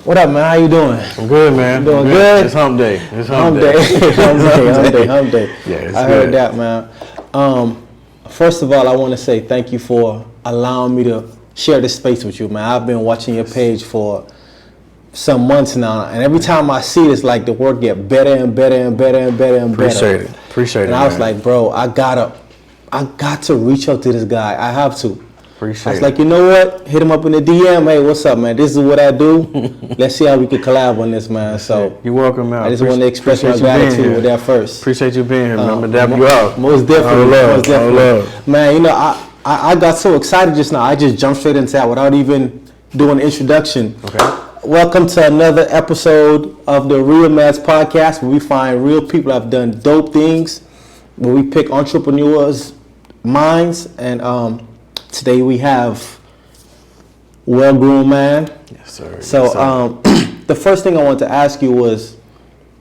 What up, man? How you doing? I'm good, man. You doing good? It's hump day. It's hump day. Hump day. Yeah, it's I heard that, man. First of all, I want to say thank you for allowing me to share this space with you, man. I've been watching your page for some months now, and every time I see it, it's like the work get better and better and better and better and better. Appreciate it. And I was like, bro, I got to reach out to this guy. I have to. I was like, you know what? Hit him up in the DM. Hey, what's up, man? This is what I do. Let's see how we can collab on this, man. So you're welcome, man. I just want to express my gratitude with that first. Appreciate you being here, man. Dap you out. Most definitely. Most definitely. Man, you know, I got so excited just now. I just jumped straight into that without even doing an introduction. Okay. Welcome to another episode of the Real Man's Podcast, where we find real people that have done dope things, where we pick entrepreneurs' minds, and today we have Well Groomed Man. Yes, sir. So the first thing I wanted to ask you was,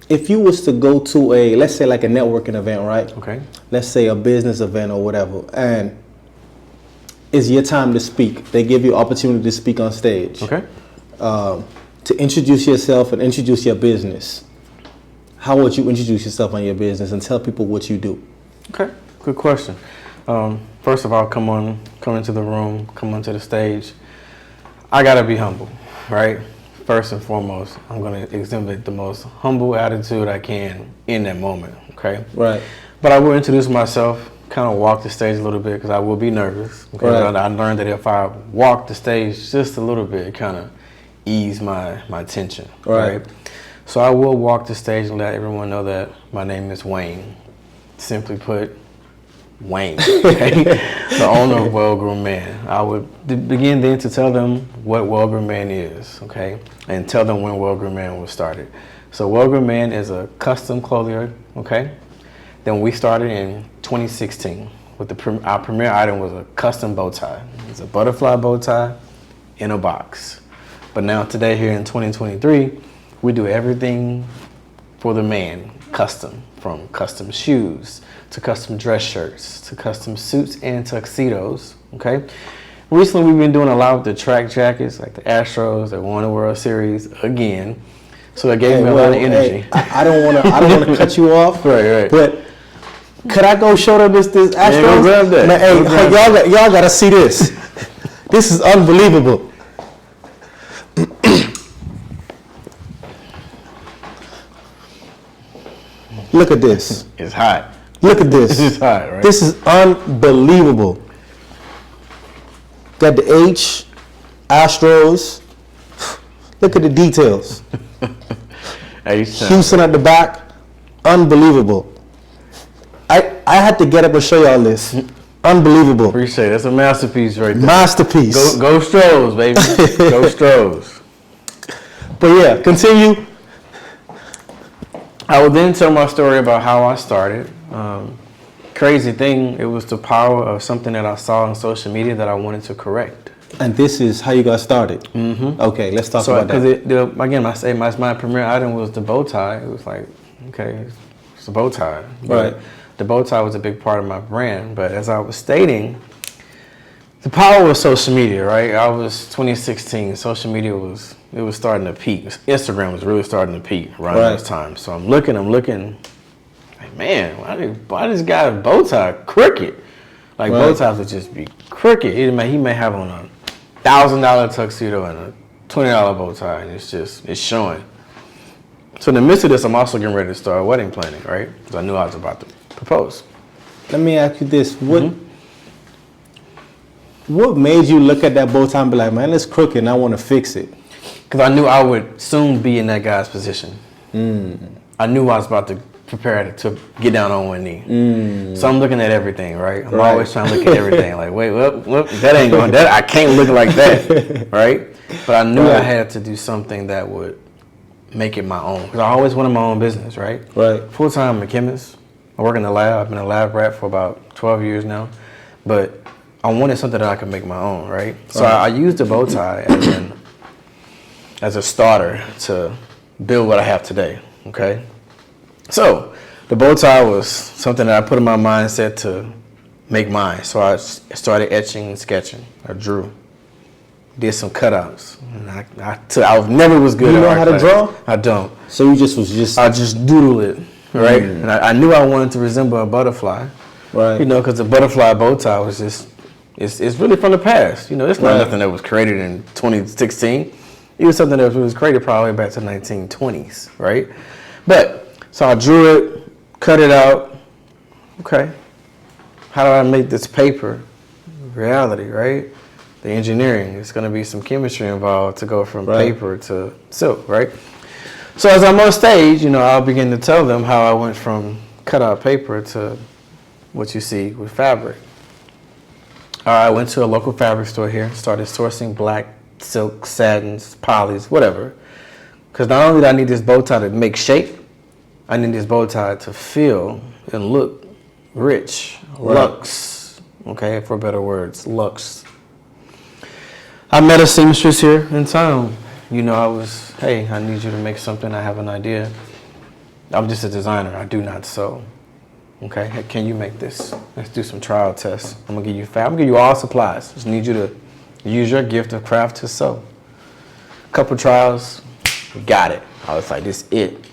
if you was to go to a, let's say like a networking event, right? Okay. Let's say a business event or whatever, and it's your time to speak. They give you opportunity to speak on stage. Okay. To introduce yourself and introduce your business. How would you introduce yourself on your business and tell people what you do? Okay. Good question. First of all, come into the room, come onto the stage. I gotta be humble, right? First and foremost, I'm gonna exhibit the most humble attitude I can in that moment, okay? Right. But I will introduce myself, kind of walk the stage a little bit, because I will be nervous. Okay? Right. I learned that if I walk the stage just a little bit, it kind of ease my tension, right? So I will walk the stage and let everyone know that my name is Wayne. Simply put, Wayne, okay? The owner of Well Groomed Man. I would begin then to tell them what Well Groomed Man is, okay? And tell them when Well Groomed Man was started. So Well Groomed Man is a custom clothier, okay? Then we started in 2016 with our premier item was a custom bow tie. It's a butterfly bow tie in a box. But now today here in 2023, we do everything for the man, custom, from custom shoes to custom dress shirts to custom suits and tuxedos, okay? Recently, we've been doing a lot with the track jackets, like the Astros that won the World Series again. So that gave me a lot of energy. Hey, I don't want to cut you off. Right. But could I go show them this Astros? Yeah, go grab that. Man, hey, y'all got to see this. This is unbelievable. Look at this. It's hot. Look at this. It's hot, right? This is unbelievable. Got the H, Astros. Look at the details. Houston at the back. Unbelievable. I had to get up and show y'all this. Unbelievable. Appreciate it. That's a masterpiece right there. Masterpiece. Go Stros, baby. Go Stros. But yeah, continue. I will then tell my story about how I started. Crazy thing, it was the power of something that I saw on social media that I wanted to correct. And this is how you got started. Mm-hmm. Okay, let's talk about that. Because again, my premier item was the bow tie. It was like, okay, it's a bow tie. But right. The bow tie was a big part of my brand. But as I was stating, the power of social media, right? I was 2016. Social media was starting to peak. Instagram was really starting to peak around this time. So I'm looking. Like, man, why this guy's bow tie crooked? Like bow ties would just be crooked. He may have on a $1,000 tuxedo and a $20 bow tie, and it's showing. So in the midst of this, I'm also getting ready to start wedding planning, right? Because I knew I was about to propose. Let me ask you this: What made you look at that bow tie and be like, man, it's crooked and I want to fix it? Because I knew I would soon be in that guy's position. I knew I was about to prepare to get down on one knee. So I'm looking at everything, right? I'm always trying to look at everything. Like, wait, whoop, that ain't going. I can't look like that, right? But I knew I had to do something that would make it my own. Because I always wanted my own business, right? Right. Full time, I'm a chemist. I work in the lab. I've been a lab rat for about 12 years now. But I wanted something that I could make my own, right? So I used the bow tie as a starter to build what I have today, okay? So the bow tie was something that I put in my mindset to make mine. So I started etching and sketching. I drew. did some cutouts. And I never was good You at know art how to class. draw? I don't. So you just was just I just doodle it, right? And I knew I wanted to resemble a butterfly. right. You know, because the butterfly bow tie was just, it's really from the past. You know, it's not Right. nothing that was created in 2016. It was something that was created probably back to the 1920s, right? But, so I drew it, cut it out. Okay. How do I make this paper reality, right? The engineering, it's going to be some chemistry involved to go from Right. paper to silk, right? So as I'm on stage, you know, I'll begin to tell them how I went from cutout paper to what you see with fabric. I went to a local fabric store here, started sourcing black silk, satins, polys, whatever. Because not only did I need this bow tie to make shape, I need this bow tie to feel and look rich, Right. luxe, okay, for better words, luxe. I met a seamstress here in town. You know, hey, I need you to make something, I have an idea. I'm just a designer, I do not sew. Okay, hey, can you make this? Let's do some trial tests. I'm gonna give you I'm gonna give you all supplies. Just need you to use your gift of craft to sew. Couple trials, we got it. I was like, this is it.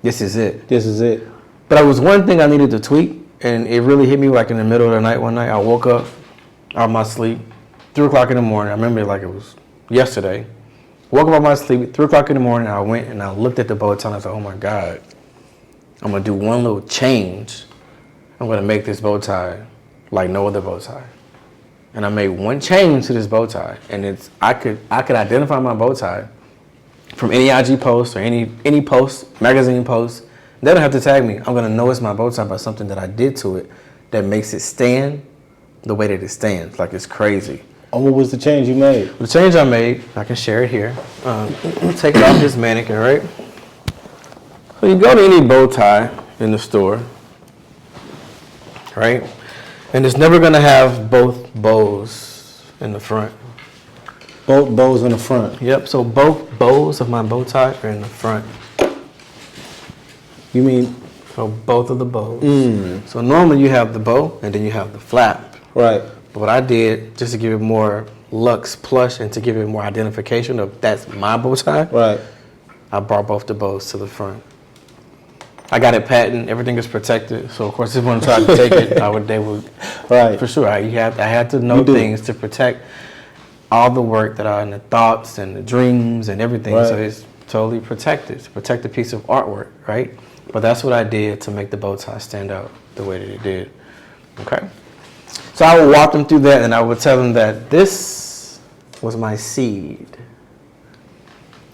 This is it. This is it. But there was one thing I needed to tweak, and it really hit me like in the middle of the night one night. I woke up out of my sleep, 3 o'clock in the morning. I remember it like it was yesterday. Woke up out of my sleep, 3 o'clock in the morning. I went and I looked at the bow tie and I said, oh my God, I'm gonna do one little change. I'm gonna make this bow tie like no other bow tie. And I made one change to this bow tie, and I could identify my bow tie from any IG post or any post, magazine post. They don't have to tag me. I'm gonna know it's my bow tie by something that I did to it that makes it stand the way that it stands. Like, it's crazy. And what was the change you made? The change I made, I can share it here. Take it off this mannequin, right? So you go to any bow tie in the store, right? And it's never gonna have both bows in the front. Both bows in the front. Yep, so both bows of my bow tie are in the front. You mean So both of the bows. So normally you have the bow and then you have the flap. right? But what I did, just to give it more luxe plush and to give it more identification of that's my bow tie, Right. I brought both the bows to the front. I got it patent. Everything is protected. So of course, if one tried to take it, they would. Right. For sure. I had to know You do. things to protect all the work that and the thoughts and the dreams and everything. Right. So it's totally protected. To protect a piece of artwork, right? But that's what I did to make the bow tie stand out the way that it did. Okay. So I would walk them through that, and I would tell them that this was my seed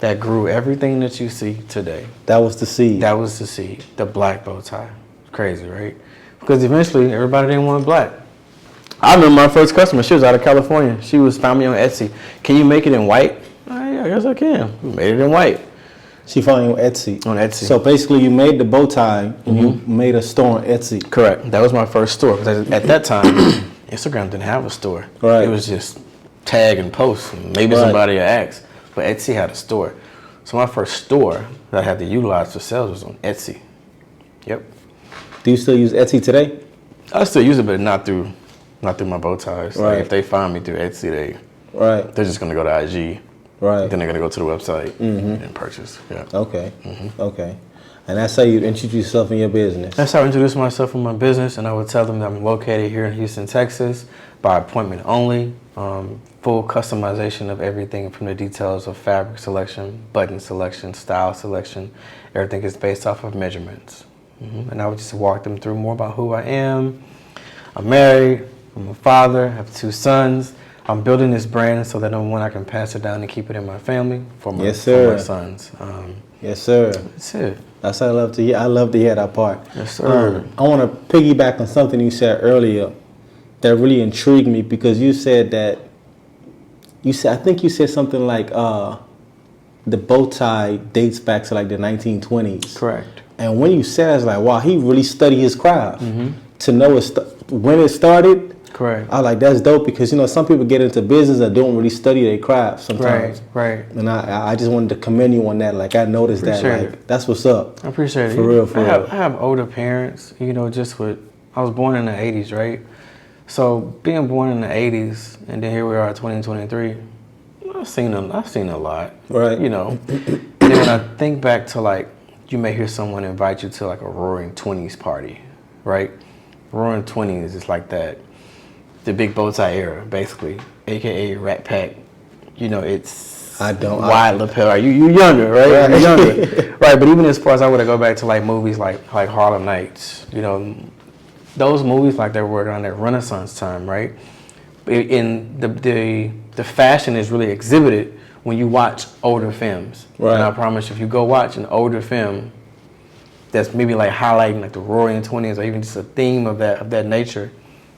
that grew everything that you see today. That was the seed. That was the seed, the black bow tie. Crazy, right? Because eventually everybody didn't want black. I remember my first customer, she was out of California. She found me on Etsy. Can you make it in white? Yeah, I guess I can. We made it in white. She found you on Etsy. On Etsy. So basically, you made the bow tie and you made a store on Etsy. Correct. That was my first store. 'Cause at that time, Instagram didn't have a store. Right. It was just tag and post. And maybe Right. somebody would ask. But Etsy had a store. So my first store that I had to utilize for sales was on Etsy. Yep. Do you still use Etsy today? I still use it, but not through my bow ties. Right. Like if they find me through Etsy, Right. they're just gonna go to IG. Right. Then they're gonna go to the website and purchase. Yeah. Okay. Okay. And that's how you introduce yourself in your business. That's how I introduce myself in my business, and I would tell them that I'm located here in Houston, Texas, by appointment only. Full customization of everything from the details of fabric selection, button selection, style selection. Everything is based off of measurements. And I would just walk them through more about who I am. I'm married, I'm a father, I have 2 sons. I'm building this brand so that number one, I can pass it down and keep it in my family for my, Yes, sir. for my sons. Yes, sir. That's it. That's what I love to hear. I love to hear that part. Yes, sir. I want to piggyback on something you said earlier that really intrigued me because you said that I think you said something like the bow tie dates back to like the 1920s. Correct. And when you said it, I was like, wow, he really studied his craft to know when it started. Correct. I was like, that's dope because, you know, some people get into business that don't really study their craft sometimes. Right. And I just wanted to commend you on that. Like, I noticed Appreciate that. it. Like, that's what's up. I appreciate it. For real, for real. I have older parents, you know, I was born in the 80s, right? So being born in the 80s and then here we are at 2023, I've seen a lot. Right. You know. And then when I think back to like, you may hear someone invite you to like a Roaring 20s party, right? Roaring 20s is like that, the big bow tie era, basically, AKA Rat Pack. You know, it's wide lapel. Are you younger, right? You're younger, right? But even as far as I would go back to like movies like Harlem Nights, you know, those movies like they were around that Renaissance time, right? In the fashion is really exhibited when you watch older films. Right. And I promise you, if you go watch an older film that's maybe like highlighting like the Roaring 20s or even just a theme of that nature,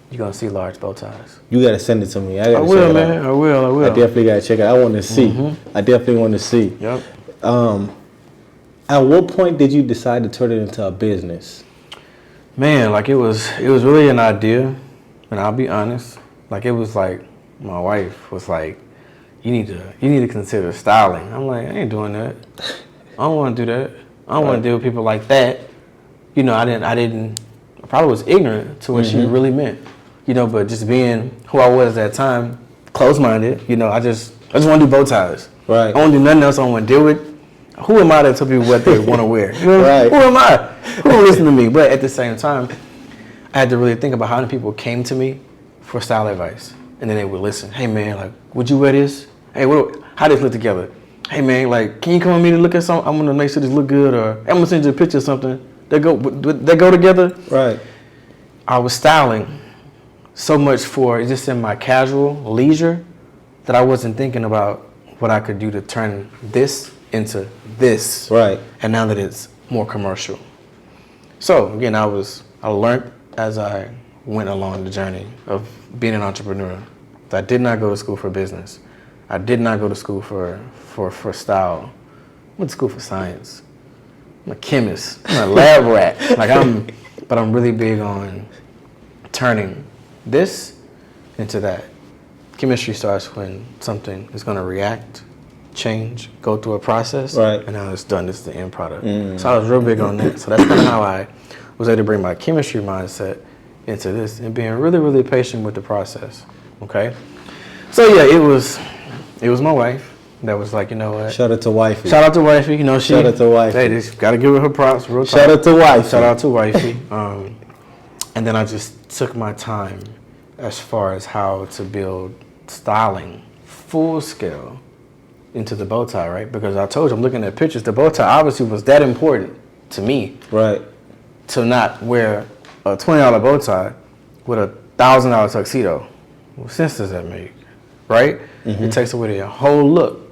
you're gonna see large bow ties. You gotta send it to me. I will, man. I will. I definitely gotta check it. I want to see. I definitely want to see. Yep. At what point did you decide to turn it into a business? Man, like it was really an idea, and I'll be honest. Like it was like my wife was like, you need to consider styling. I'm like, I ain't doing that. I don't want to do that. I don't want to deal with people like that. You know, I probably was ignorant to what she really meant. You know, but just being who I was at that time, close-minded. You know, I just want to do bow ties. Right. I don't do nothing else I want to deal with. Who am I to tell people what they want to wear? You know? Right. Who am I? Who will listen to me? But at the same time, I had to really think about how many people came to me for style advice, and then they would listen. Hey man, like, would you wear this? Hey, how does this look together? Hey man, like, can you come with me to look at something? I'm gonna make sure this look good, or I'm gonna send you a picture of something. They go together. Right. I was styling so much for just in my casual leisure that I wasn't thinking about what I could do to turn this into this. Right. And now that it's more commercial. So again, I learned as I went along the journey of being an entrepreneur. I did not go to school for business. I did not go to school for style. I went to school for science. I'm a chemist. I'm a lab rat. But I'm really big on turning this into that. Chemistry starts when something is going to react, change, go through a process, right. And now it's done. This is the end product. So I was real big on that. So that's kind of how I was able to bring my chemistry mindset into this and being really, really patient with the process. Okay. So yeah, it was my wife that was like, you know what? Shout out to wifey. Shout out to wifey. You know, shout out to wifey. Hey, just gotta give her her props. Real shout out to wifey. Shout out to wifey. And then I just took my time as far as how to build styling full scale into the bow tie, right? Because I told you, I'm looking at pictures. The bow tie obviously was that important to me, right? To not wear a $20 bow tie with a $1,000 tuxedo. What sense does that make, right? It takes away the whole look.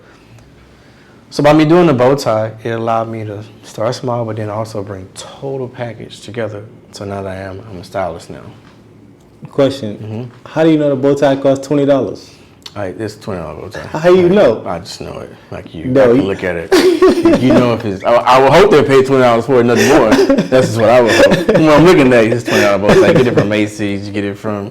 So by me doing the bow tie, it allowed me to start small, but then also bring total package together. So now that I'm a stylist now. Question: How do you know the bow tie costs $20? It's $20 bow tie. How you know? I just know it. Like you, I can look at it. You know if it's. I would hope they pay $20 for it, nothing more. That's just what I would hope. When I'm looking at it's $20 bow tie. You get it from Macy's. You get it from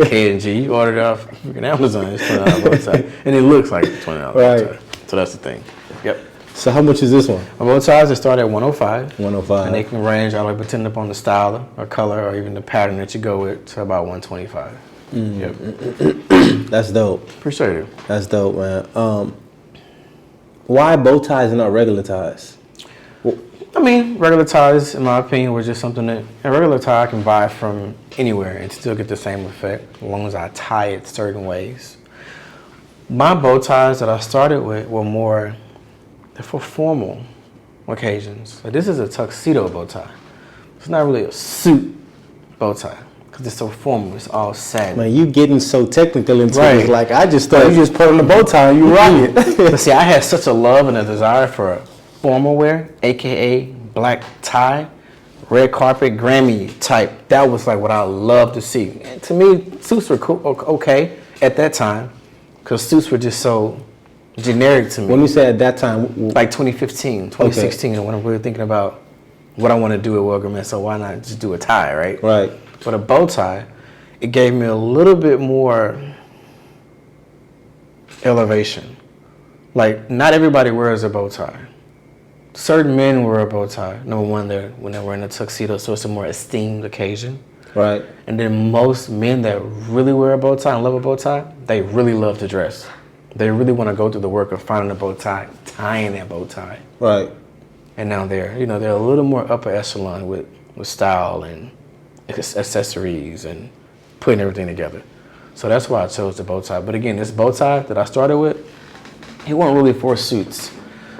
K&G. You order it off freaking Amazon. It's $20 bow tie, and it looks like $20 bow tie. So that's the thing. Yep. So how much is this one? My bow ties, they start at $105. $105. And they can range all the way depending upon the style or color or even the pattern that you go with to about $125. Yep. That's dope. Appreciate it. That's dope, man. Why bow ties and not regular ties? I mean, regular ties, in my opinion, were just something that a regular tie I can buy from anywhere and still get the same effect as long as I tie it certain ways. My bow ties that I started with were more for formal occasions. Like this is a tuxedo bow tie. It's not really a suit bow tie because it's so formal. It's all satin. Man, you getting so technical into it. Like I just thought you just put on the bow tie and you rock it. But see, I had such a love and a desire for formal wear, aka black tie, red carpet, Grammy type. That was like what I loved to see. And to me, suits were cool, okay at that time because suits were just so generic to me. When you say at that time? Like 2015, 2016, when I'm really thinking about what I want to do at Well Groomed Man, so why not just do a tie, right? Right. But a bow tie, it gave me a little bit more elevation. Like, not everybody wears a bow tie. Certain men wear a bow tie. Number one, when they're wearing a tuxedo, so it's a more esteemed occasion. Right. And then most men that really wear a bow tie and love a bow tie, they really love to dress. They really want to go through the work of finding a bow tie, tying that bow tie. Right. And now they're a little more upper echelon with style and accessories and putting everything together. So that's why I chose the bow tie. But again, this bow tie that I started with, it wasn't really for suits.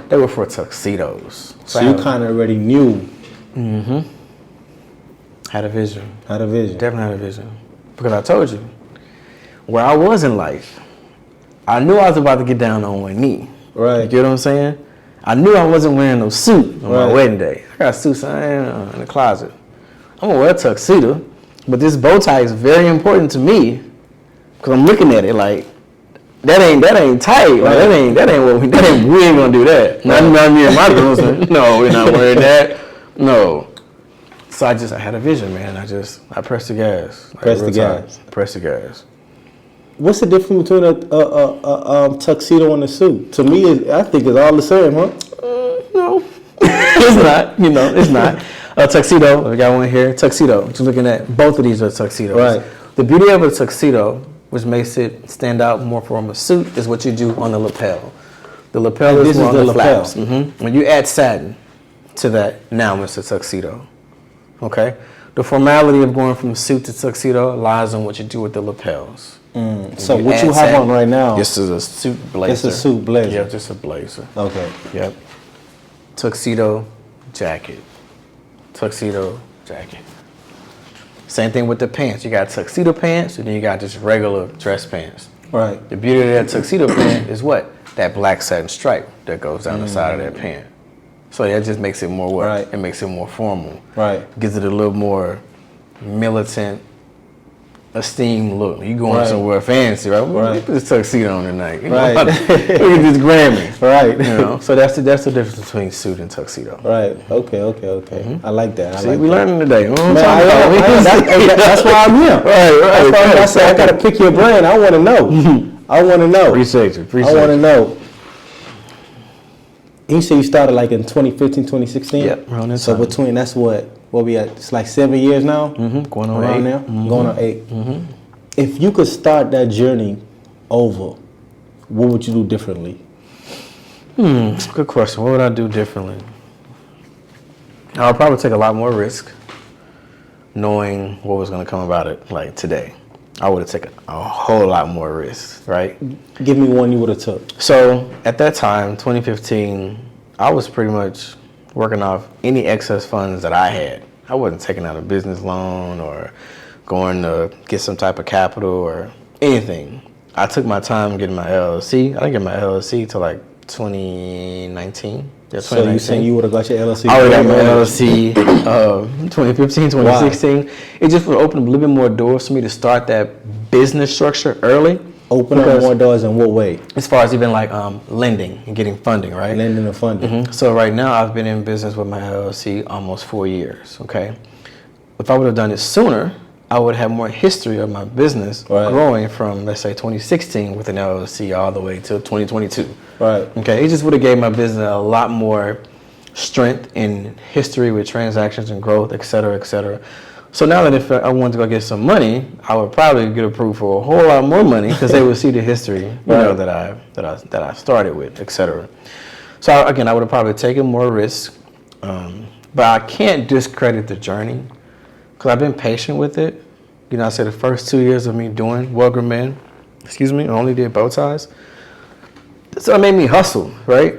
They were for tuxedos. So you kind of already knew. Mm-hmm. Had a vision. Definitely had a vision. Because I told you, where I was in life, I knew I was about to get down on one knee. Right. You get what I'm saying? I knew I wasn't wearing no suit on my wedding day. I got suits in the closet. I'm gonna wear a tuxedo, but this bow tie is very important to me because I'm looking at it like that ain't tight. Like, that ain't we ain't gonna do that. Not me and my girls. No, we're not wearing that. No. So I had a vision, man. I pressed the gas. Press the gas. What's the difference between a tuxedo and a suit? To me, I think it's all the same, huh? No, it's not. It's not. A tuxedo, we got one here. Tuxedo, what you're looking at, both of these are tuxedos. Right. The beauty of a tuxedo, which makes it stand out more from a suit, is what you do on the lapel. The lapel is more on the flaps. Mm-hmm. When you add satin to that, now it's a tuxedo. Okay? The formality of going from suit to tuxedo lies on what you do with the lapels. So what you have on right now? This is a suit blazer. It's a suit blazer. Yeah, just a blazer. Okay. Yep. Tuxedo jacket. Tuxedo jacket. Same thing with the pants. You got tuxedo pants, and then you got just regular dress pants. Right. The beauty of that tuxedo pant is what? That black satin stripe that goes down the side of that pant. So that just makes it more what? Right. It makes it more formal. Right. Gives it a little more militant, esteemed look. You going somewhere fancy, right? Right. Put this tuxedo on tonight. Right. Look at this Grammy. Right. So that's the difference between suit and tuxedo. Right. Okay. Mm-hmm. I like that. See, we learning today. That's why I'm here. Right. That's why I got to pick your brain. I want to know. Appreciate you. I want to know. You say you started like in 2015, 2016? Yep. Around that so time. between, that's what we at? It's like 7 years now? Mm-hmm. Going on around 8. there? Mm-hmm. Going on 8. Mm-hmm. If you could start that journey over, what would you do differently? Good question. What would I do differently? I would probably take a lot more risk knowing what was going to come about it, like today. I would have taken a whole lot more risks, right? Give me one you would have took. So at that time, 2015, I was pretty much working off any excess funds that I had. I wasn't taking out a business loan or going to get some type of capital or anything. I took my time getting my LLC. I didn't get my LLC till like 2019. Yeah, 2019. So you saying you would have got your LLC? I already got my LLC 2015, 2016. Wow. It just would open a little bit more doors for me to start that business structure early. Open up more doors in what way? As far as even like lending and getting funding, right? Lending and funding. Mm-hmm. So right now I've been in business with my LLC almost 4 years, okay? If I would have done it sooner, I would have more history of my business growing from, let's say, 2016 with an LLC all the way to 2022. Right. Okay, it just would have gave my business a lot more strength in history with transactions and growth, et cetera, et cetera. So now that if I wanted to go get some money, I would probably get approved for a whole lot more money because they would see the history, you know, that I started with, et cetera. So again, I would have probably taken more risk, but I can't discredit the journey because I've been patient with it. You know, I said the first 2 years of me doing Well Groomed Man, I only did bow ties. So it made me hustle, right?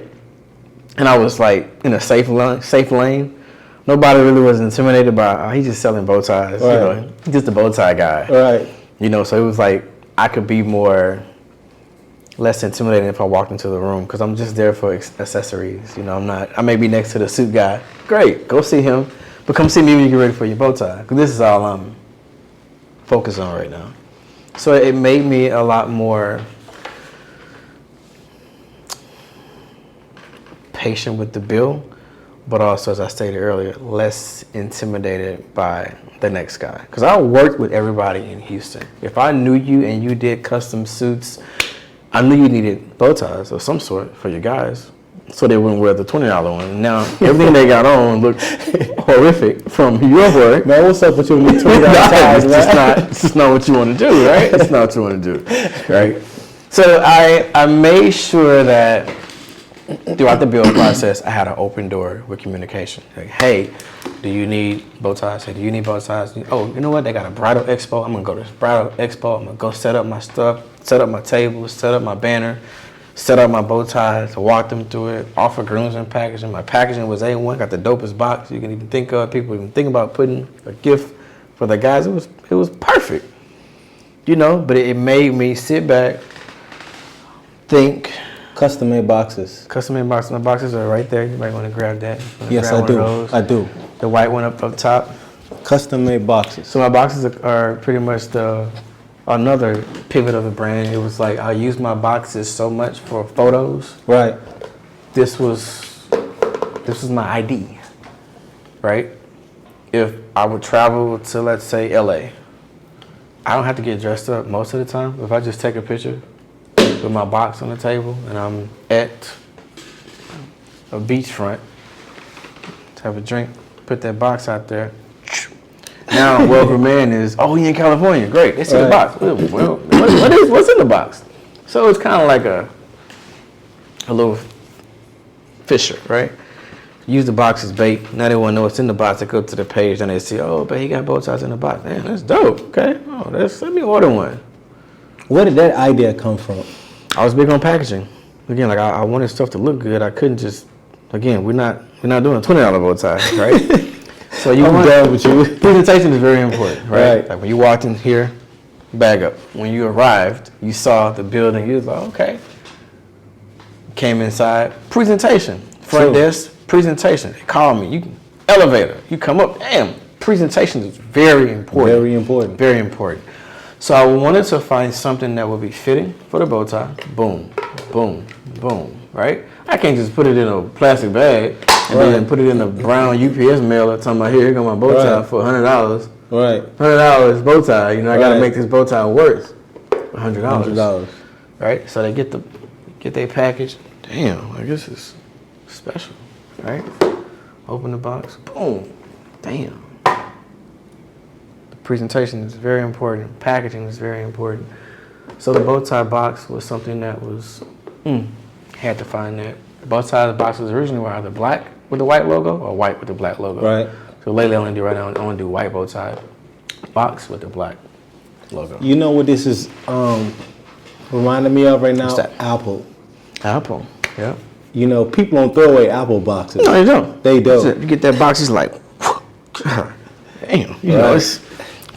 And I was like in a safe lane. Nobody really was intimidated by, he's just selling bow ties. Right. You know, he's just a bow tie guy. Right. You know, so it was like I could be less intimidating if I walked into the room because I'm just there for accessories. You know, I may be next to the suit guy. Great, go see him. But come see me when you get ready for your bow tie because this is all I'm focused on right now. So it made me a lot more patient with the bill, but also, as I stated earlier, less intimidated by the next guy. Because I worked with everybody in Houston. If I knew you and you did custom suits, I knew you needed bow ties of some sort for your guys, so they wouldn't wear the $20 one. Now, everything they got on looked horrific from your work. Man, what's up with you with $20 ties, It's just not what you want to do, right? It's not what you want to do, right? So I made sure that throughout the build process, I had an open door with communication. Like, hey, do you need bow ties? Hey, do you need bow ties? Oh, you know what? They got a bridal expo. I'm gonna go to this bridal expo. I'm gonna go set up my stuff, set up my table, set up my banner, set up my bow ties, walk them through it, offer grooms and packaging. My packaging was A1, got the dopest box you can even think of. People even think about putting a gift for the guys. It was perfect, you know. But it made me sit back, think. Custom made boxes. Custom made boxes. My boxes are right there. You might want to grab that. Yes, grab I do. I do. The white one up top. Custom made boxes. So my boxes are pretty much another pivot of the brand. It was like I use my boxes so much for photos. Right. This was my ID. Right. If I would travel to, let's say, LA, I don't have to get dressed up most of the time. If I just take a picture with my box on the table and I'm at a beachfront to have a drink, put that box out there. Now, Well Groomed Man is, oh, he in California, great. They see the box. Well, what's in the box? So it's kind of like a little fisher, right? Use the box as bait. Now they want to know what's in the box. They go to the page and they see, oh, but he got bow ties in the box. Man, that's dope. Okay. Oh, let me order one. Where did that idea come from? I was big on packaging. Again, like I wanted stuff to look good. I couldn't just, again, we're not doing $20 bow ties, right? So I'm done with you. Presentation is very important, right? Like when you walked in here, bag up. When you arrived, you saw the building. You was like, okay. Came inside, presentation. Front desk, presentation. They call me. Elevator. You come up. Damn. Presentation is very important. Very important. Very important. So I wanted to find something that would be fitting for the bow tie. Boom, boom, boom, right? I can't just put it in a plastic bag and then put it in a brown UPS mailer talking about, here go my bow tie for $100. Right. $100 bow tie. You know, I got to make this bow tie worth $100. Right? So they get their package. Damn, like this is special, right? Open the box. Boom. Damn. Presentation is very important. Packaging is very important. So the bow tie box was something that was, had to find that. The bow tie boxes originally were either black with the white logo or white with the black logo. Right. So lately I only do white bow tie box with the black logo. You know what this is reminding me of right now? What's that? Apple. Apple, yeah. You know, people don't throw away Apple boxes. No, they don't. They don't. You get that box, it's like, damn, you know, it's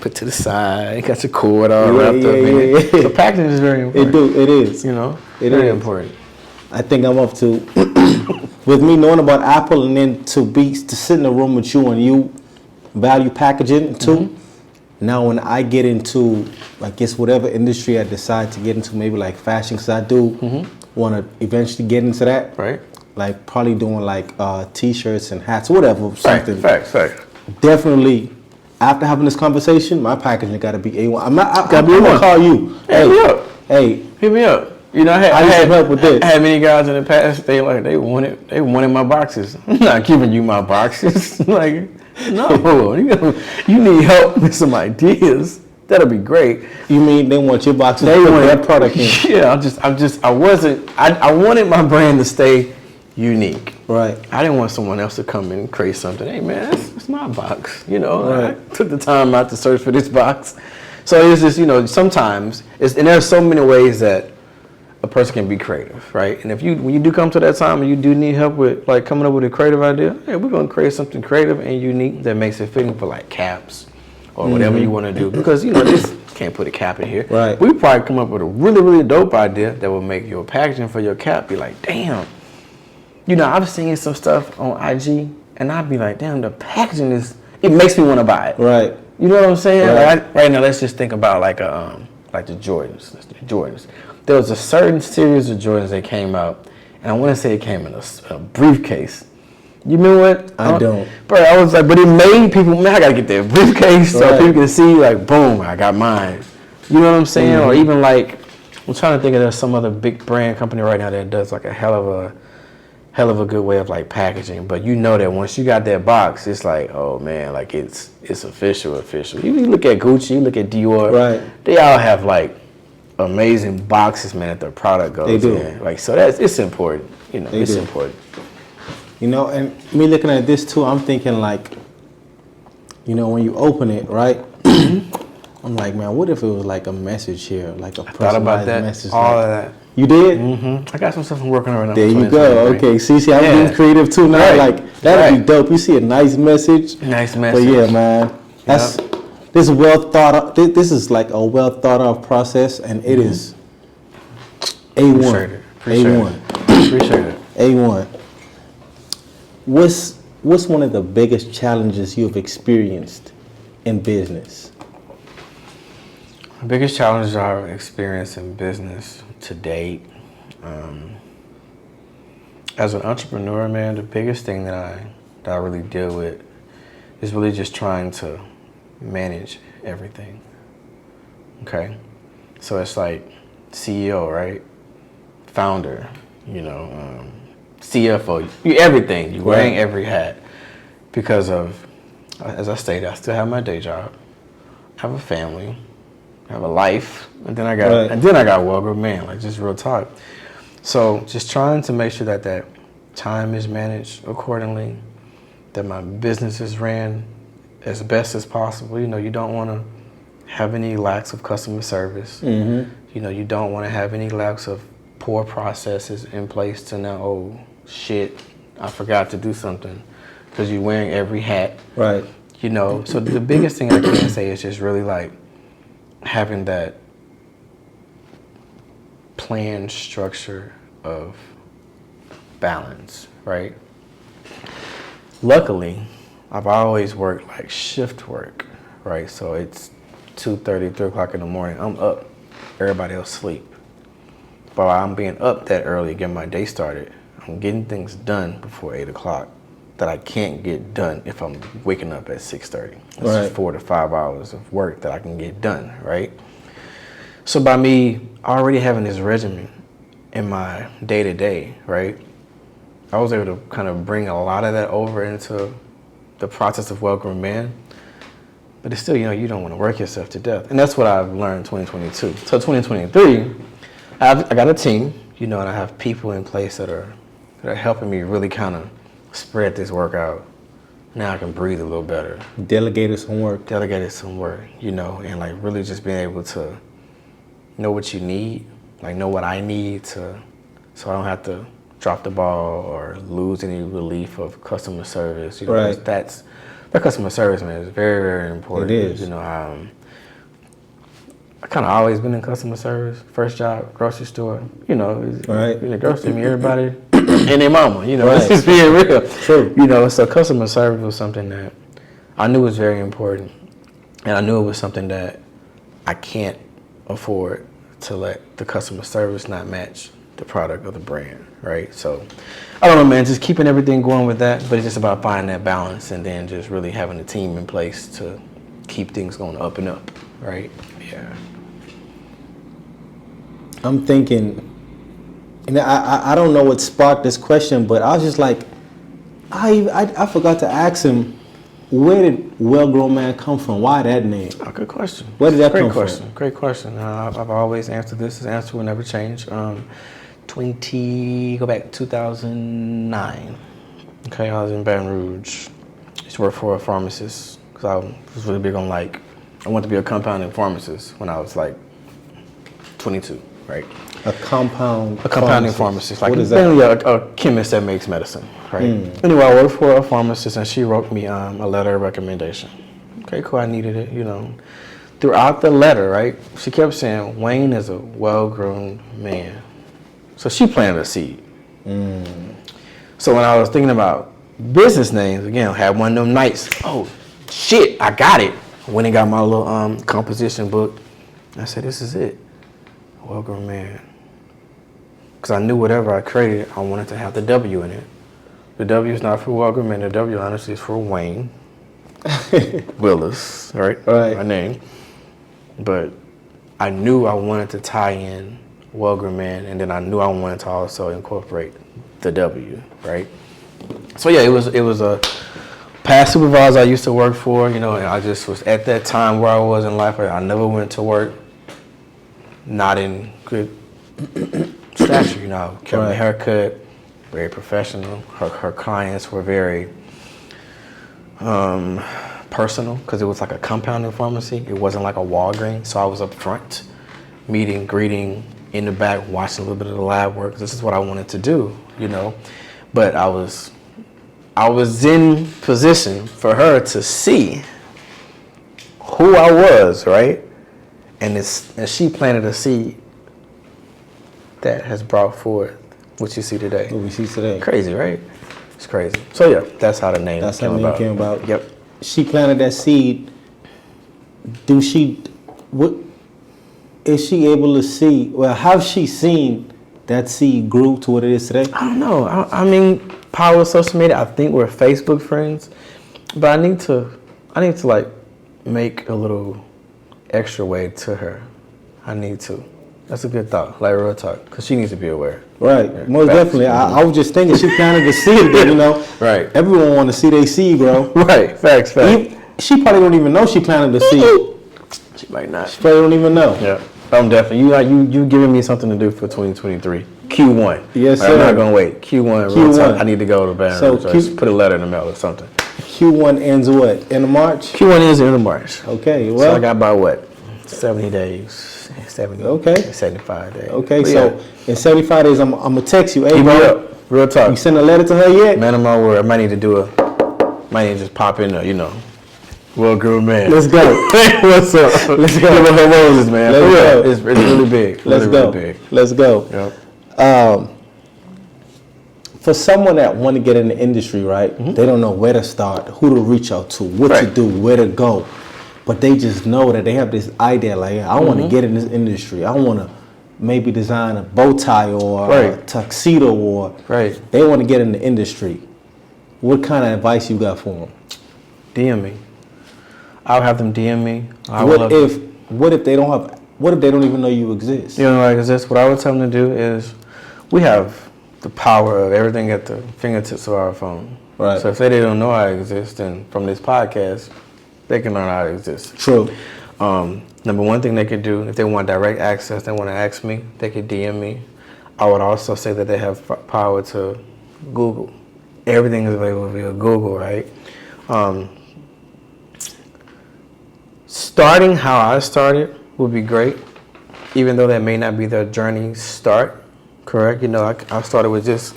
put to the side, got your cord all wrapped up in it. The packaging is very important. It is. You know, it very is important. I think I'm up to, with me knowing about Apple and then to sit in a room with you and you value packaging too. Now when I get into, I guess, whatever industry I decide to get into, maybe like fashion, because I do want to eventually get into that. Right. Like probably doing like T-shirts and hats, whatever, something. Facts. Definitely. After having this conversation, my packaging got to be A1. I'm gonna call you. Hit me up. Hey, hit me up. You know, I had help with this. I had many guys in the past. They wanted my boxes. I'm not giving you my boxes. Like, no, you need help with some ideas. That'll be great. You mean they want your boxes? They want that product in. Yeah, I wanted my brand to stay unique. Right. I didn't want someone else to come in and create something. Hey man, that's my box. You know, right. I took the time out to search for this box. So it's just, you know, sometimes and there's so many ways that a person can be creative, right? And when you do come to that time and you do need help with like coming up with a creative idea, hey, we're gonna create something creative and unique that makes it fitting for like caps or whatever you want to do. Because you know, this can't put a cap in here. Right. We probably come up with a really, really dope idea that will make your packaging for your cap be like, damn. You know, I've seen some stuff on IG, and I'd be like, damn, the packaging it makes me want to buy it. Right. You know what I'm saying? Right. Right now, let's just think about like the Jordans. There was a certain series of Jordans that came out, and I want to say it came in a briefcase. You remember what? I don't. Bro, I was like, but it made people, man, I got to get that briefcase so people can see, like, boom, I got mine. You know what I'm saying? Or even like, I'm trying to think of there's some other big brand company right now that does like a hell of a good way of like packaging, but you know that once you got that box, it's like, oh man, like it's official. You look at Gucci, you look at Dior, right? They all have like amazing boxes, man, that their product goes They do. in. Like, so it's important. You know, it's important. You know, and me looking at this too, I'm thinking like, you know, when you open it, right? I'm like, man, what if it was like a message here, like a personalized message? All like, of that. You did? I got some stuff I'm working on right now. There you go. Okay, see, I'm getting creative too now. Right. Like, that'd be dope. You see a nice message. Nice message. But yeah, man, this is well thought of. This is like a well thought of process, and it is A1. Appreciate it. A1. What's one of the biggest challenges you've experienced in business? The biggest challenges I've experienced in business to date, as an entrepreneur, man, the biggest thing that I really deal with is really just trying to manage everything. Okay, so it's like CEO, right? Founder, you know, CFO, everything. You're wearing every hat because of, as I stated, I still have my day job, I have a family, I have a life, and then I got Well Groomed Man, like just real talk. So just trying to make sure that that time is managed accordingly, that my business is ran as best as possible. You know, you don't want to have any lacks of customer service. You know, you don't want to have any lacks of poor processes in place to know, oh shit, I forgot to do something, because you're wearing every hat. Right. You know, so the biggest thing I can say is just really like having that planned structure of balance, right? Luckily, I've always worked like shift work, right? So it's 2:30, 3 o'clock in the morning. I'm up, everybody else sleep. But while I'm being up that early, getting my day started, I'm getting things done before 8 o'clock that I can't get done if I'm waking up at 6:30. That's 4 to 5 hours of work that I can get done, right? So by me already having this regimen in my day-to-day, right, I was able to kind of bring a lot of that over into the process of Well Groomed Man. But it's still, you know, you don't want to work yourself to death. And that's what I've learned in 2022. So 2023, I got a team, you know, and I have people in place that are helping me really kind of spread this work out. Now I can breathe a little better. Delegated some work, you know, and like really just being able to know what you need, like know what I need so I don't have to drop the ball or lose any relief of customer service. You know, that customer service, man, is very, very important. It is. You know, I kind of always been in customer service. First job, grocery store. You know, in the grocery, everybody and their mama. You know, it's just being real. True. You know, so customer service was something that I knew was very important, and I knew it was something that I can't afford to let the customer service not match the product of the brand, right? So, I don't know, man, just keeping everything going with that, but it's just about finding that balance and then just really having a team in place to keep things going up and up, right? Yeah. I'm thinking, and I don't know what sparked this question, but I was just like, I forgot to ask him, where did Well Groomed Man come from? Why that name? Oh, good question. Where did that come from? Great question. I've always answered this. This answer will never change. Go back to 2009. Okay, I was in Baton Rouge. I used to work for a pharmacist because I was really big on I wanted to be a compounding pharmacist when I was like 22, right? A compounding pharmacist. Like, what is that? A chemist that makes medicine, right? Anyway, I worked for a pharmacist and she wrote me a letter of recommendation. Okay, cool, I needed it, you know. Throughout the letter, right, she kept saying, Wayne is a well-groomed man. So she planted a seed. So when I was thinking about business names, again, I had one of them nights, oh, shit, I got it. Went and got my little composition book. I said, this is it, Well Groomed Man. Because I knew whatever I created, I wanted to have the W in it. The W is not for Well Groomed Man. The W, honestly, is for Wayne Willis, right? My name. But I knew I wanted to tie in Well Groomed Man, and then I knew I wanted to also incorporate the W, right? So yeah, it was a past supervisor I used to work for, you know, and I just was at that time where I was in life. I never went to work not in good stature. You know, kept my haircut, very professional. Her clients were very personal because it was like a compounding pharmacy. It wasn't like a Walgreens. So I was up front, meeting, greeting, in the back, watching a little bit of the lab work. This is what I wanted to do, you know. But I was in position for her to see who I was, right? And she planted a seed that has brought forth what you see today. What we see today. Crazy, right? It's crazy. So yeah, that's how the name came about. Yep. She planted that seed. What is she able to see? Well, how's she seen that seed grew to what it is today? I don't know. I mean, power of social media. I think we're Facebook friends, but I need to like make a little extra way to her. I need to. That's a good thought, like real talk, because she needs to be aware. Right, yeah, most definitely. I was just thinking she planted the seed, but, you know. Right. Everyone want to see their seed, bro. Right, facts. She probably don't even know she planted the seed. She might not. She probably don't even know. Yeah, I'm definitely. You giving me something to do for 2023. Q1. Yes, sir. I'm not gonna wait. Q1. Real talk. I need to go to the bathroom. So just put a letter in the mail or something. Q1 ends what? End of March? Q1 ends the end of March. Okay, well. So I got about what? 70 days. 70. Okay. 75 days. Okay, but so in 75 days, I'm gonna text you. Hey, keep bro, it up. Real talk. You send a letter to her yet? Man of my word, I might need to just pop in there, you know. Well groomed man. Let's go. What's up? Let's go. Give her roses, man. Let's go. It's really big. Let's go. Really big. Let's go. Yep. For someone that want to get in the industry, right? Mm-hmm. They don't know where to start, who to reach out to, what to do, where to go. But they just know that they have this idea, like, I want to get in this industry. I want to maybe design a bow tie or a tuxedo, or they want to get in the industry. What kind of advice you got for them? DM me. I'll have them DM me. What if they don't even know you exist? You don't know I exist? What I would tell them to do is, we have the power of everything at the fingertips of our phone. Right. So if they don't know I exist, then from this podcast, they can learn how to exist. True. Number one thing they could do, if they want direct access, they want to ask me, they could DM me. I would also say that they have power to Google. Everything is available via Google, right? Starting how I started would be great, even though that may not be their journey start, correct? You know, I started with just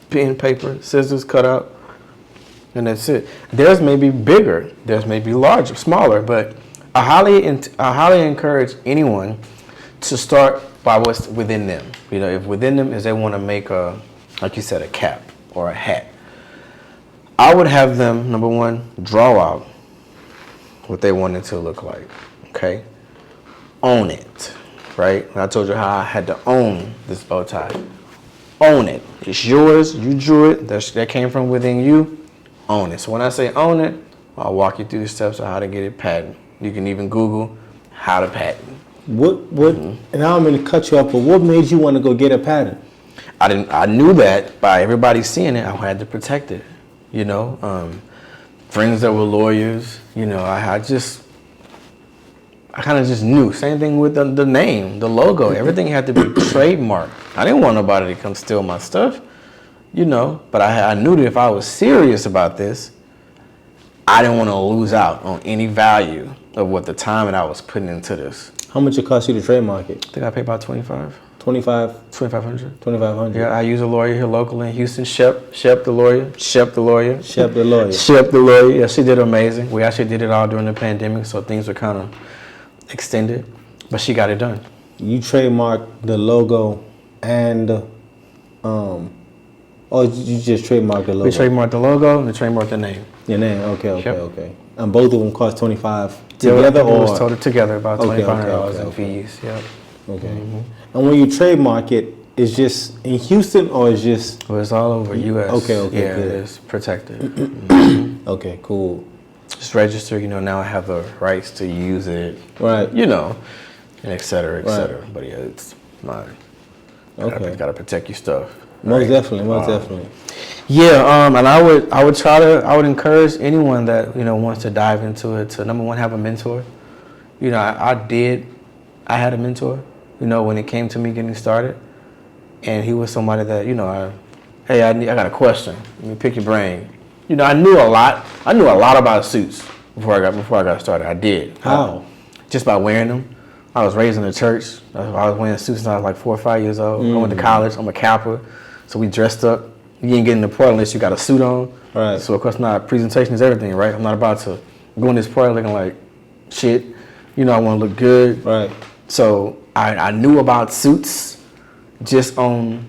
pen, paper, scissors, cut out, and that's it. Theirs may be bigger, theirs may be larger, smaller, but I highly encourage anyone to start by what's within them. You know, if within them is they want to make like you said, a cap or a hat, I would have them, number one, draw out what they want it to look like, okay? Own it, right? And I told you how I had to own this bow tie. Own it. It's yours, you drew it, that came from within you. Own it. So when I say own it, I'll walk you through the steps of how to get it patented. You can even Google how to patent. And I don't mean to cut you off, but what made you want to go get a patent? I knew that by everybody seeing it, I had to protect it. You know, friends that were lawyers, you know, I kind of just knew. Same thing with the name, the logo, everything had to be trademarked. I didn't want nobody to come steal my stuff, you know, but I knew that if I was serious about this, I didn't want to lose out on any value of what the time that I was putting into this. How much it cost you to trademark it? I think I paid about $2,500. $2,500. Yeah, I use a lawyer here locally in Houston, Shep the lawyer. Yeah, she did amazing. We actually did it all during the pandemic, so things were kind of extended, but she got it done. You trademarked the logo and or you just trademarked the logo? We trademarked the logo and we trademarked the name. Your name, okay. And both of them cost $25 together, or? It was total together, about $2,500 in fees, yeah. Okay. Mm-hmm. And when you trademark it, it's just in Houston or it's just? Well, it's all over U.S. Okay, yeah, good. It's protected. Mm-hmm. Okay, cool. Just register, you know, now I have the rights to use it. Right. You know, and et cetera, et cetera. But yeah, it's mine. Okay. Gotta protect your stuff. Most definitely. Yeah, and I would encourage anyone that, you know, wants to dive into it to, number one, have a mentor. You know, I had a mentor, when it came to me getting started. And he was somebody that, I got a question. Let me pick your brain. I knew a lot. I knew a lot about suits before I got started. I did. How? Just by wearing them. I was raised in the church. I was wearing suits since I was like 4 or 5 years old. I went to college. I'm a Kappa. So we dressed up. You ain't getting to the party unless you got a suit on. Right. So of course, presentation is everything, right? I'm not about to go in this party looking like shit. I want to look good. Right. So I knew about suits just on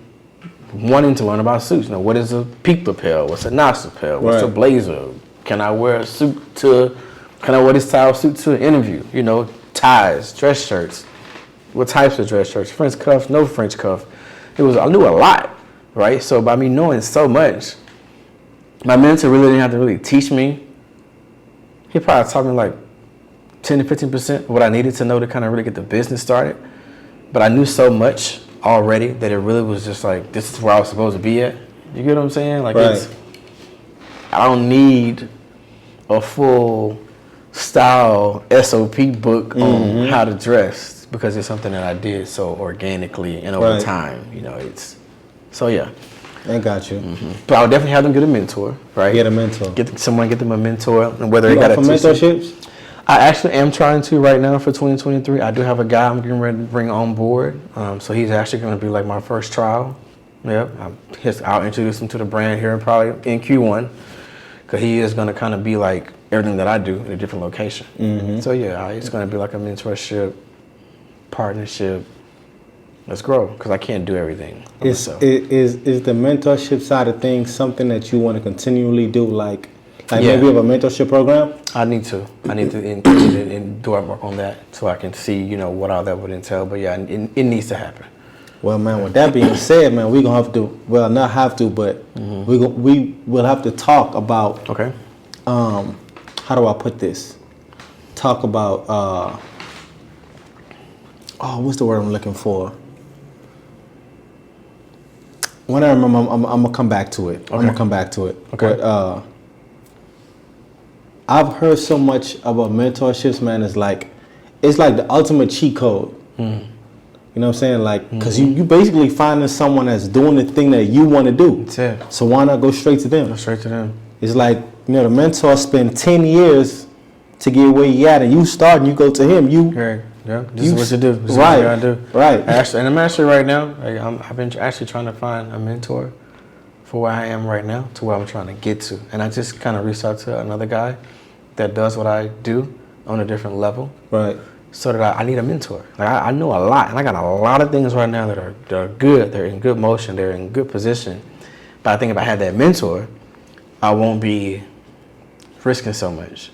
wanting to learn about suits. What is a peak lapel? What's a notch lapel? What's a blazer? Can I wear this style suit to an interview? Ties, dress shirts. What types of dress shirts? French cuff, no French cuff. I knew a lot, right? So by me knowing so much, my mentor really didn't have to really teach me. He probably taught me like 10 to 15% of what I needed to know to kind of really get the business started. But I knew so much already that it really was just like, this is where I was supposed to be at. You get what I'm saying? Like, right. I don't need a full style SOP book on how to dress because it's something that I did so organically and over time. So yeah. I got you. But I would definitely have them get a mentor, right? Get a mentor. Get them a mentor, and whether they got for mentorships. I actually am trying to right now for 2023. I do have a guy I'm getting ready to bring on board. So he's actually going to be like my first trial. Yep. I'll introduce him to the brand here probably in Q1 because he is going to kind of be like everything that I do in a different location. So yeah, it's going to be like a mentorship, partnership. Let's grow because I can't do everything. Is the mentorship side of things something that you want to continually do? Like maybe have a mentorship program? I need to include it and do work on that so I can see, what all that would entail. But yeah, it needs to happen. Well, man, with that being said, man, we're going to have to, well, not have to, but we will have to talk about, okay. How do I put this? Talk about, what's the word I'm looking for? When I remember, I'm going to come back to it. Okay. I'm going to come back to it. Okay. But, I've heard so much about mentorships, man. It's like the ultimate cheat code. You know what I'm saying? Like, because you basically finding someone that's doing the thing that you want to do. That's it. So why not go straight to them? Go straight to them. It's like, the mentor spent 10 years to get where he at, and you start and you go to him. Right. Yeah. This is what you do. This is right. what you gotta do. Right. And I'm actually right now, I've been actually trying to find a mentor for where I am right now to where I'm trying to get to. And I just kind of reached out to another guy that does what I do on a different level. Right. So that I need a mentor. Like I know a lot, and I got a lot of things right now that are good. They're in good motion. They're in good position. But I think if I had that mentor, I won't be risking so much.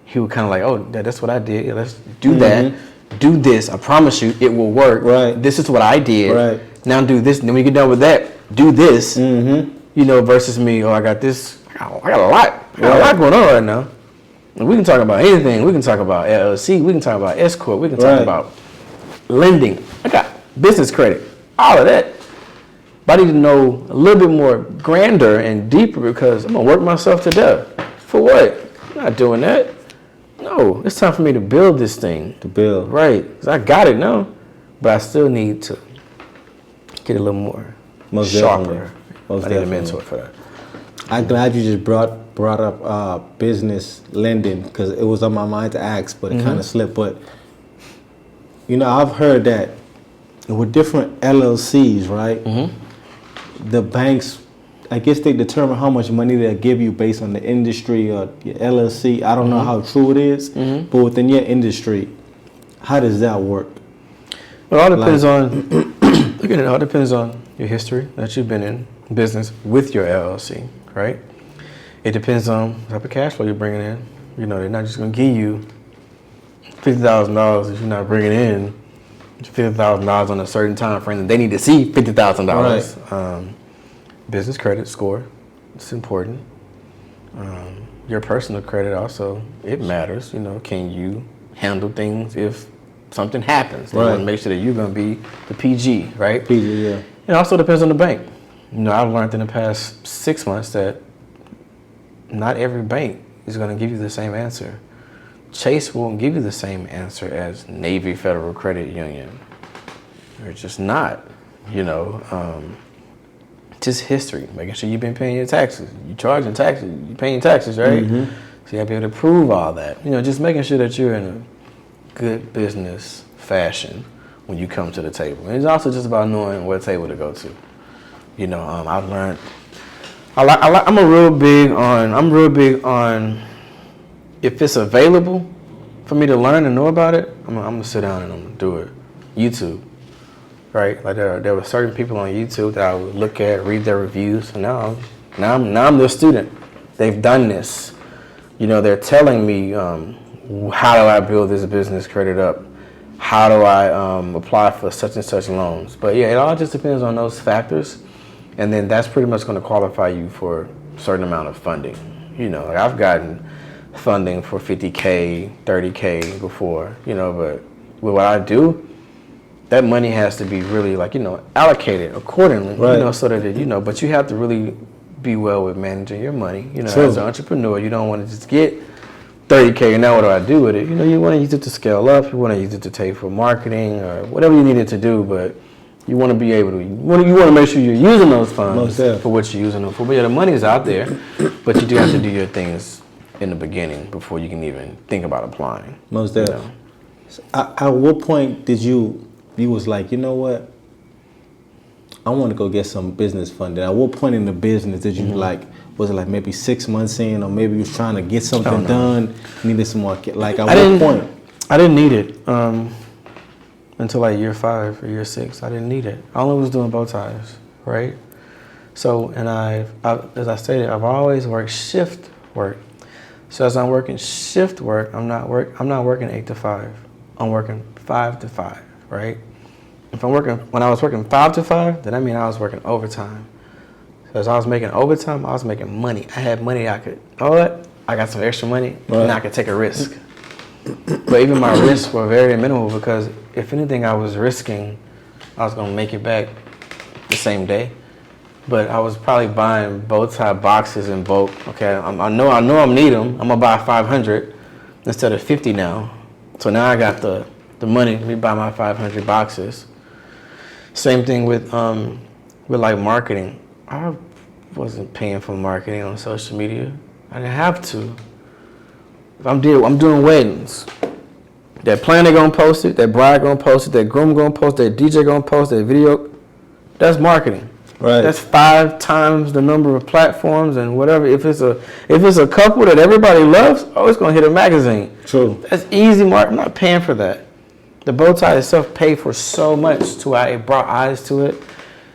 He would kind of like, oh, that's what I did. Yeah, let's do that. Do this. I promise you, it will work. Right. This is what I did. Right. Now do this. And then when you get done with that, do this. Versus me. Oh, I got this. I got a lot. I got a lot going on right now. We can talk about anything. We can talk about LLC. We can talk about S corp. We can talk about lending. I got business credit. All of that. But I need to know a little bit more grander and deeper because I'm gonna work myself to death. For what? I'm not doing that. No, it's time for me to build this thing. To build. Right. 'Cause I got it now, but I still need to get a little more sharper. I need a mentor for that. I'm glad you just brought up business lending because it was on my mind to ask, but it kind of slipped. But I've heard that with different LLCs, right? The banks, I guess they determine how much money they'll give you based on the industry or your LLC. I don't know how true it is, but within your industry, how does that work? Well, it all depends on. Again, it all depends on your history that you've been in business with your LLC, right? It depends on the type of cash flow you're bringing in. They're not just going to give you $50,000 if you're not bringing in $50,000 on a certain time frame that they need to see $50,000. Right. Business credit score, it's important. Your personal credit also, it matters. Can you handle things if something happens? They want to make sure that you're going to be the PG, right? PG, yeah. It also depends on the bank. I've learned in the past 6 months that not every bank is going to give you the same answer. Chase won't give you the same answer as Navy Federal Credit Union. or just not, you know. Just history, making sure you've been paying your taxes. You're charging taxes, you're paying taxes, right? So you have to be able to prove all that. You know, just making sure that you're in a good business fashion when you come to the table. And it's also just about knowing what table to go to. You know, I've learned, I'm real big on if it's available for me to learn and know about it, I'm gonna sit down and I'm gonna do it. YouTube. Right, like there were certain people on YouTube that I would look at, read their reviews, and now I'm their student. They've done this. You know, they're telling me how do I build this business, credit up? How do I apply for such and such loans? But yeah, it all just depends on those factors, and then that's pretty much going to qualify you for a certain amount of funding. You know, like I've gotten funding for $50K, $30K before. You know, but with what I do, that money has to be really, like, you know, allocated accordingly, right. You know, so that it, you know, but you have to really be well with managing your money. You know, True. As an entrepreneur, you don't want to just get $30K and now what do I do with it? You know, you want to use it to scale up, you want to use it to pay for marketing or whatever you need it to do, but you want to be able to, you want to make sure you're using those funds for what you're using them for. But yeah, the money is out there, but you do have to do your things in the beginning before you can even think about applying. Most definitely. So at what point did you was like, you know what, I want to go get some business funding? At what point in the business did you like, was it like maybe 6 months in, or maybe you was trying to get something done, needed some more, like at what point? I didn't need it until like year 5 or year 6. I didn't need it. I only was doing bow ties, right? So, and as I stated, I've always worked shift work. So as I'm working shift work, I'm not working 8 to 5. I'm working 5 to 5. Right? When I was working 5 to 5, then I mean I was working overtime. So as I was making overtime, I was making money. I had money I got some extra money, and I could take a risk. But even my risks were very minimal because if anything I was risking, I was gonna make it back the same day. But I was probably buying bow tie boxes in bulk. Okay, I know I'm need them. I'm gonna buy 500 instead of 50 now. So now I got the money to buy my 500 boxes. Same thing with like marketing. I wasn't paying for marketing on social media. I didn't have to. If I'm doing weddings, that planner gonna post it, that bride gonna post it, that groom gonna post it, that DJ gonna post that video. That's marketing. Right. That's 5 times the number of platforms and whatever. If it's a couple that everybody loves, it's gonna hit a magazine. True. That's easy marketing. I'm not paying for that. The bow tie itself paid for so much to where it brought eyes to it.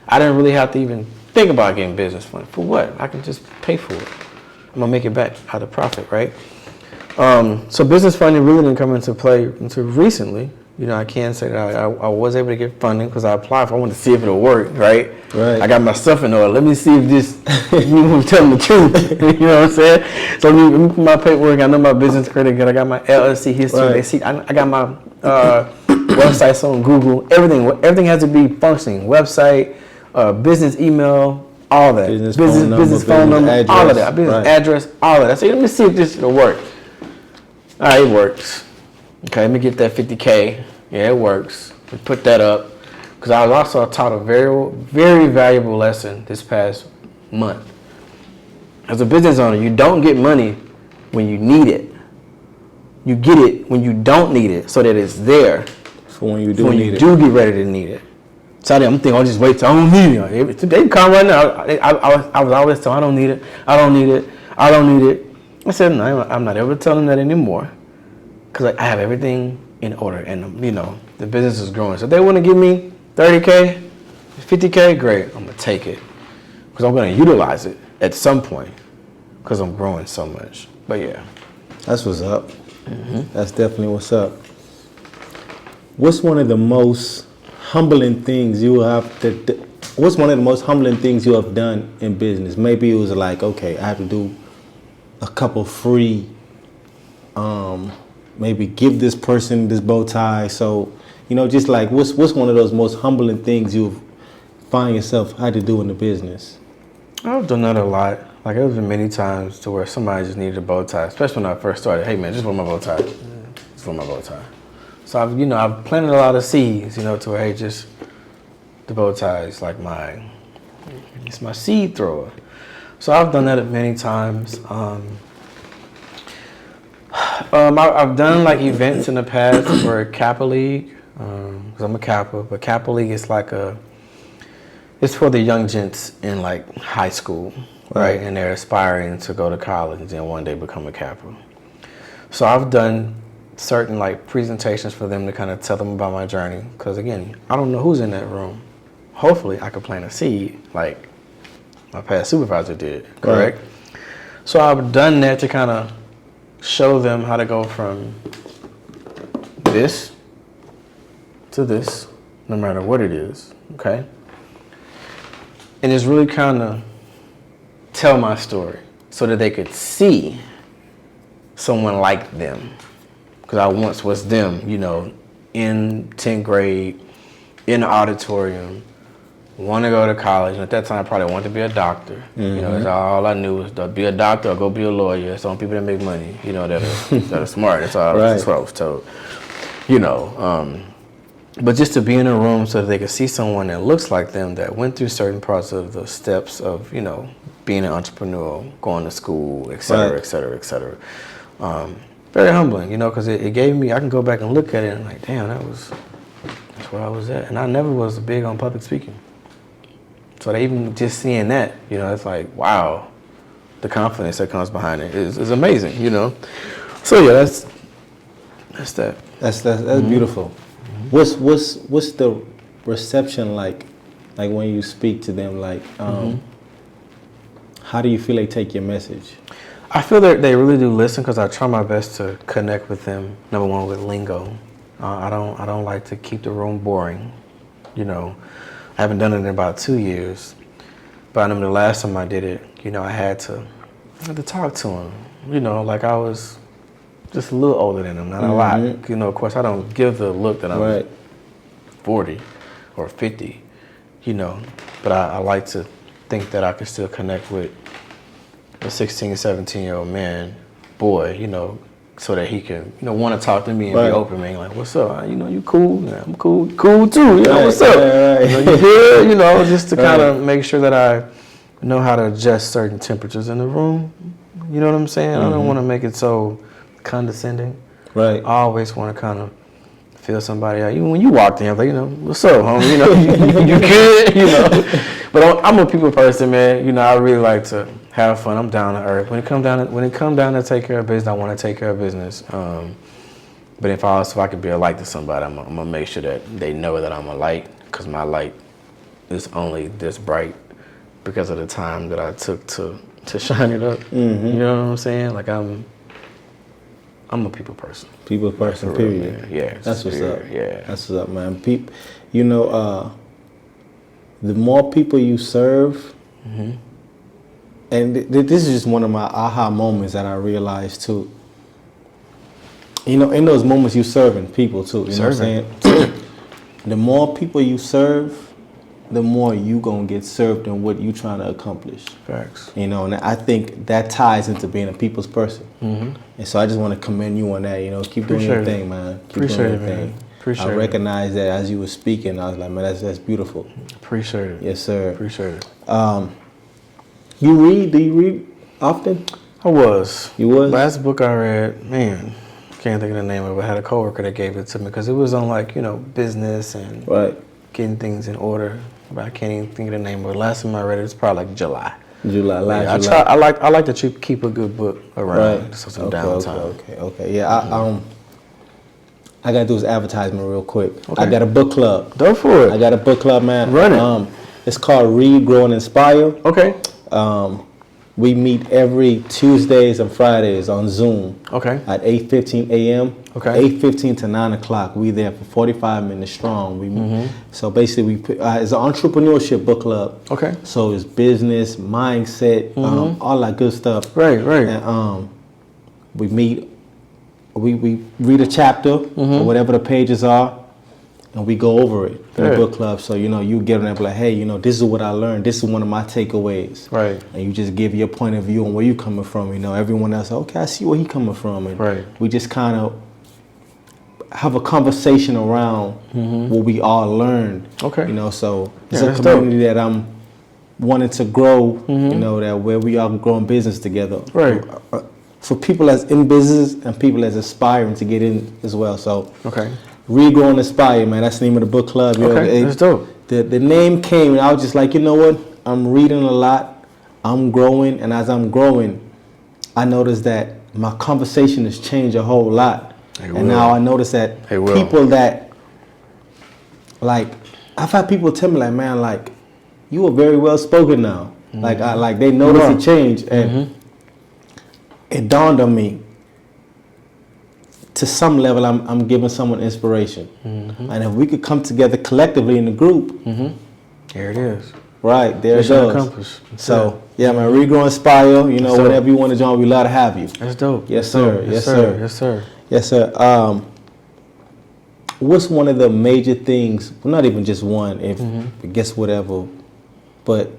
I didn't really have to even think about getting business funding. For what? I can just pay for it. I'm gonna make it back out of profit, right? So business funding really didn't come into play until recently. You know, I can say that I was able to get funding because I applied for. I wanted to see if it'll work, right? Right. I got my stuff in order. Let me see if this, I'm telling the truth. You know what I'm saying? So let me put my paperwork. I know my business credit good. I got my LLC history. Right. They see. I got my websites on Google. Everything has to be functioning. Website, business email, all that. Business phone number, address, all of that. Business address, all of that. So let me see if this will work. All right, it works. Okay, let me get that 50K. Yeah, it works. We put that up. Because I was also taught a very, very valuable lesson this past month. As a business owner, you don't get money when you need it. You get it when you don't need it, so that it's there. For when you do need it. When you do get ready to need it. So I'm thinking, I'll just wait till I don't need it. They come right now. I was always told, I don't need it. I don't need it. I don't need it. I said, no, I'm not ever telling them that anymore. Because I have everything in order, and you know the business is growing. So if they want to give me 30K, 50K, great. I'm gonna take it because I'm gonna utilize it at some point because I'm growing so much. But yeah, that's what's up. That's definitely what's up. What's one of the most humbling things you have? What's one of the most humbling things you have done in business? Maybe it was like, okay, I have to do a couple free. Maybe give this person this bow tie. So, you know, just like what's one of those most humbling things you find yourself had to do in the business? I've done that a lot. Like there's been many times to where somebody just needed a bow tie, especially when I first started. Hey man, just want my bow tie. Just want my bow tie. So I've planted a lot of seeds, you know, to where hey, just the bow tie is like it's my seed thrower. So I've done that many times. I've done like events in the past for Kappa League, because I'm a Kappa, but Kappa League is like it's for the young gents in like high school, right? And they're aspiring to go to college and one day become a Kappa. So I've done certain like presentations for them to kind of tell them about my journey, because again, I don't know who's in that room. Hopefully I could plant a seed like my past supervisor did, correct? Right. So I've done that to kind of show them how to go from this to this, no matter what it is, okay? And it's really kind of tell my story so that they could see someone like them. Because I once was them, you know, in 10th grade, in the auditorium, want to go to college. And at that time, I probably wanted to be a doctor. Mm-hmm. You know, that's all I knew was to be a doctor or go be a lawyer. It's on people that make money, you know, that are smart. That's all. Right. That's what I was told. You know, but just to be in a room so that they could see someone that looks like them, that went through certain parts of the steps of, you know, being an entrepreneur, going to school, et cetera, et cetera, et cetera. Very humbling, you know, because it gave me, I can go back and look at it and like, damn, that's where I was at. And I never was big on public speaking. So they even just seeing that, you know, it's like, wow, the confidence that comes behind it is amazing, you know. So yeah, that's that. That's mm-hmm. beautiful. Mm-hmm. What's the reception like when you speak to them? Like, how do you feel they take your message? I feel that they really do listen, because I try my best to connect with them. Number one, with lingo. I don't like to keep the room boring, you know. I haven't done it in about 2 years, but I remember the last time I did it, you know, I had to talk to them, you know, like I was just a little older than them, not a lot. You know, of course, I don't give the look that I'm 40 or 50, you know, but I like to think that I can still connect with a 16, 17-year-old boy, you know, so that he can, you know, want to talk to me and be open, man. Like, what's up? You know, you cool? Yeah, I'm cool. Cool too. You know, what's up? You know, you good? You know, just to kind of make sure that I know how to adjust certain temperatures in the room. You know what I'm saying? I don't want to make it so condescending. Right. I always want to kind of feel somebody out. Even when you walk in, like, you know, what's up, homie? You know, you good? You know. But I'm a people person, man. You know, I really like to have fun. I'm down to earth. When it come down to take care of business, I want to take care of business. But if I could be a light to somebody, I'm gonna make sure that they know that I'm a light, because my light is only this bright because of the time that I took to shine it up. Mm-hmm. You know what I'm saying? Like I'm a people person. People person, period. Yeah, that's what's up. Yeah, that's what's up, man. You know, the more people you serve. Mm-hmm. And this is just one of my aha moments that I realized too. You know, in those moments you serving people too. You know what I'm saying? The more people you serve, the more you gonna get served in what you trying to accomplish. Facts. You know, and I think that ties into being a people's person. Mm-hmm. And so I just want to commend you on that. You know, keep doing your thing, man. Keep doing your thing. I recognize that as you were speaking. I was like, man, that's beautiful. Appreciate it. Yes, sir. Appreciate it. You read? Do you read often? I was. You was? Last book I read, man, can't think of the name of it. I had a coworker that gave it to me because it was on, like, you know, business and getting things in order. But I can't even think of the name of it. Last time I read it, it's probably like July. July. I like to keep a good book around. So some downtime. Okay. Yeah, I gotta do this advertisement real quick. Okay. I got a book club. Go for it. I got a book club, man. Run it. It's called Read, Grow, and Inspire. Okay. We meet every Tuesdays and Fridays on Zoom. Okay. At 8:15 a.m. Okay. 8:15 to 9 o'clock. We there for 45 minutes strong. So basically, it's an entrepreneurship book club. Okay. So it's business, mindset, all that good stuff. Right. And we meet. We read a chapter or whatever the pages are, and we go over it in the book club. So, you know, you get on there and be like, hey, you know, this is what I learned. This is one of my takeaways. Right. And you just give your point of view on where you coming from. You know, everyone else, okay, I see where he coming from. And we just kind of have a conversation around what we all learned. Okay. You know, so It's a community that I'm wanting to grow, you know, that where we are growing business together. Right. For people that's in business and people that's aspiring to get in as well. So, Okay. Read, Grow, and Inspire, man. That's the name of the book club. You Okay, know, that's dope. The name came, and I was just like, you know what? I'm reading a lot. I'm growing, and as I'm growing, I noticed that my conversation has changed a whole lot. And now I notice that people that, like, I've had people tell me, like, man, like, you are very well spoken now. Like they notice a change, and it dawned on me. To some level, I'm giving someone inspiration, and if we could come together collectively in the group, There it is. Right there it goes. So yeah, man, Regrow, Inspire. You know, whenever you want to join, we love to have you. That's dope. Yes, sir. Yes, sir. Yes, sir. Yes, sir. What's one of the major things? Well, not even just one. If I guess whatever, but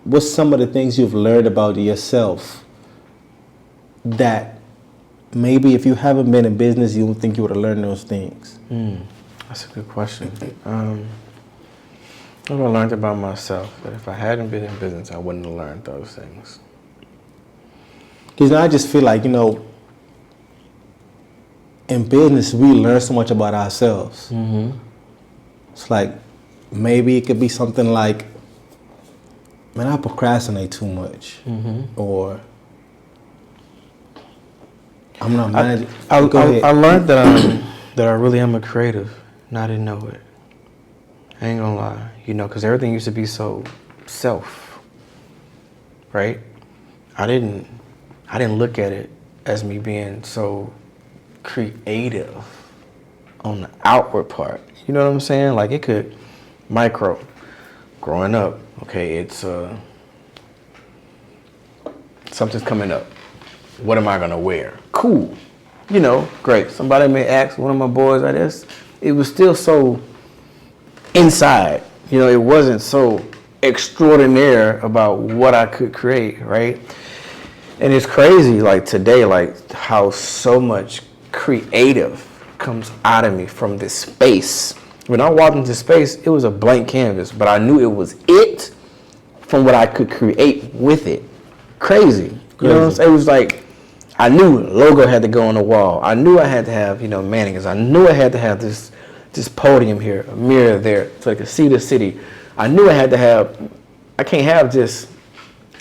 what's some of the things you've learned about yourself that maybe if you haven't been in business, you don't think you would have learned those things? That's a good question. What have I learned about myself that if I hadn't been in business, I wouldn't have learned those things? Because I just feel like, you know, in business, we learn so much about ourselves. It's like, maybe it could be something like, man, I procrastinate too much. Or I'm not managing. I learned that I really am a creative, and I didn't know it. I ain't gonna lie, you know, because everything used to be so self, right? I didn't look at it as me being so creative on the outward part. You know what I'm saying? Like it could growing up. Okay, it's something's coming up. What am I gonna wear? Cool, you know, great. Somebody may ask one of my boys like this. It was still so inside, you know, it wasn't so extraordinaire about what I could create, right? And it's crazy, like today, like how so much creative comes out of me from this space. When I walked into space, it was a blank canvas, but I knew it was it from what I could create with it. Crazy. You know what I'm saying? It was like, I knew logo had to go on the wall. I knew I had to have, you know, mannequins. I knew I had to have this podium here, a mirror there, so I could see the city. I knew I had to have, I can't have just,